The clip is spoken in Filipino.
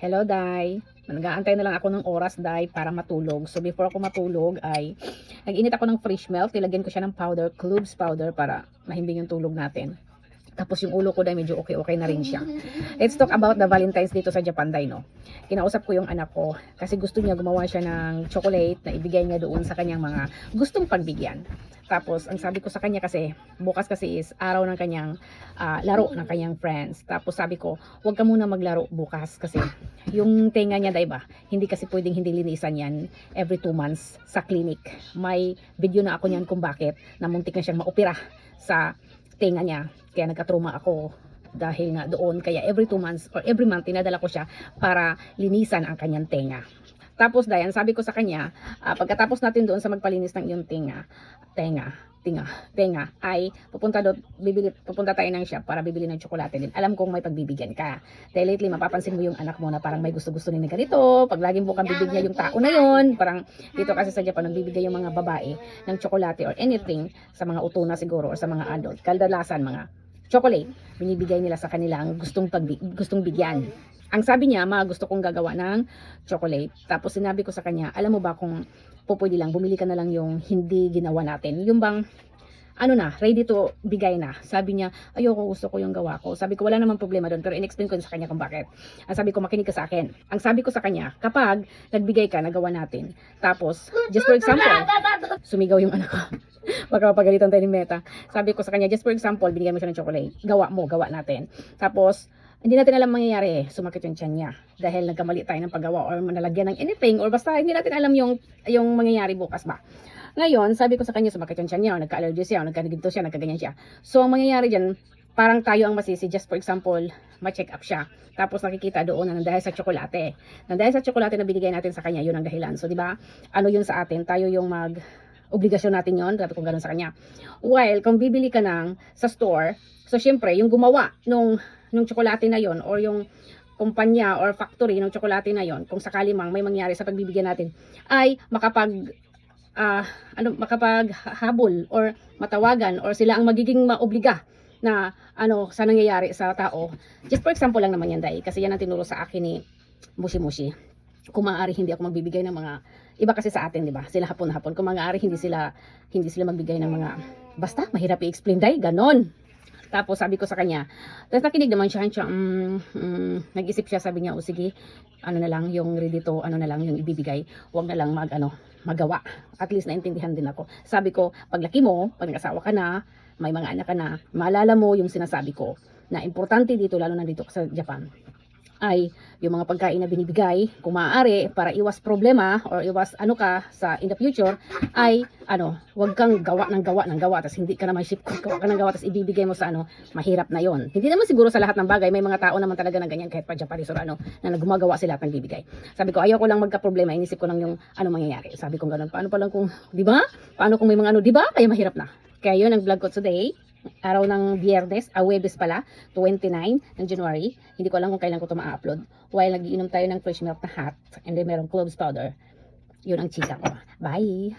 Hello, Day. Nag-aantay na lang ako ng oras, Day, para matulog. So, before ako matulog ay nag-init ako ng fresh milk. Nilagyan ko siya ng powder, cloves powder para mahimbing yung tulog natin. Tapos yung ulo ko, Day, medyo okay na rin siya. Let's talk about the Valentine's dito sa Japan, Day, no? Kinausap ko yung anak ko kasi gusto niya gumawa siya ng chocolate na ibigay niya doon sa kanyang mga gustong pagbigyan. Tapos, ang sabi ko sa kanya kasi, bukas kasi is araw ng kanyang laro ng kanyang friends. Tapos sabi ko, huwag ka muna maglaro bukas kasi yung tenga niya, diba? Hindi kasi pwedeng hindi linisan yan every 2 months sa clinic. May video na ako niyan kung bakit na muntik na siyang maopera sa tenga niya. Kaya nagkatruma ako dahil nga doon. Kaya every 2 months or every month tinadala ko siya para linisan ang kanyang tenga. Tapos Dayan, sabi ko sa kanya, pagkatapos natin doon sa magpalinis ng iyong tenga ay pupunta tayo ng shop para bibili ng tsokolate din. Alam kong may pagbibigyan ka. Dahil lately mapapansin mo yung anak mo na parang may gusto-gusto nila ganito. Pag laging bukang bibig niya yung tao na yon, parang dito kasi sa Japan nagbibigay yung mga babae ng tsokolate or anything sa mga utuna siguro or sa mga adult. Kadalasan mga chocolate binibigay nila sa kanilang gustong bigyan. Ang sabi niya, gusto kong gagawa ng chocolate. Tapos sinabi ko sa kanya, alam mo ba kung pwede lang, bumili ka na lang yung hindi ginawa natin. Yung bang, ready to bigay na. Sabi niya, ayoko, gusto ko yung gawa ko. Sabi ko, wala namang problema doon. Pero in-explain ko sa kanya kung bakit. Ang sabi ko, makinig ka sa akin. Ang sabi ko sa kanya, kapag nagbigay ka, nagawa natin. Tapos, just for example, sumigaw yung anak ko. Baka mapagalitan tayo ni Meta. Sabi ko sa kanya, just for example, binigyan mo siya ng chocolate. Gawa natin. Tapos, hindi natin alam mangyayari, sumakit yung tiyan niya dahil nagkamali tayo ng paggawa or nalagyan ng anything or basta hindi natin alam yung mangyayari bukas ba. Ngayon, sabi ko sa kanya, sumakit yung tiyan niya o nagka-allergy siya o nagkaganito siya, nagkaganyan siya. So, ang mangyayari dyan, parang tayo ang masisi. Just for example, ma-check up siya. Tapos nakikita doon na dahil sa tsokolate. Dahil sa tsokolate na binigay natin sa kanya, yun ang dahilan. So, di ba? Ano yun sa atin? Tayo yung obligasyon natin yon, sabi ko gano'n sa kanya. While, kung bibili ka sa store, so syempre, yung gumawa nung tsokolate na yon or yung kumpanya or factory ng tsokolate na yon, kung sakali mang may mangyari sa pagbibigyan natin, ay makapaghabol or matawagan or sila ang magiging maobliga na sa nangyayari sa tao. Just for example lang naman yan, Day, kasi yan ang tinuro sa akin ni Mushi. Kung maaari hindi ako magbibigay ng mga iba kasi sa atin, di ba? Sila hapon-hapon. Kung maaari hindi sila magbigay ng mga basta mahirap i-explain, Day, ganon. Tapos sabi ko sa kanya, tapos nakinig naman siya, nag-isip siya, sabi niya, o sige, na lang yung ready to, na lang yung ibibigay, wag na lang magawa. At least naintindihan din ako. Sabi ko, paglaki mo, pag nag-asawa ka na, may mga anak ka na, maalala mo yung sinasabi ko, na importante dito, lalo na dito sa Japan, ay yung mga pagkain na binibigay, kung maaari, para iwas problema or iwas in the future, ay wag kang gawa ng gawa tapos hindi ka na may ship, gawa ka ng gawa tapos ibibigay mo sa mahirap na yon. Hindi naman siguro sa lahat ng bagay, may mga tao naman talaga na ganyan kahit pa Japanese or na gumagawa sila at nagbibigay. Sabi ko, ayaw ko lang magka-problema, inisip ko lang yung mangyayari. Sabi ko ganoon, paano pa lang kung, di ba? Paano kung may mga di ba? Kaya mahirap na. Kaya yun ang vlog ko today. Araw ng Huwebes pala, 29 ng January. Hindi ko alam kung kailan ko ito ma-upload. While nagiinom tayo ng fresh milk na hot, and then merong cloves powder. Yun ang chika ko. Bye!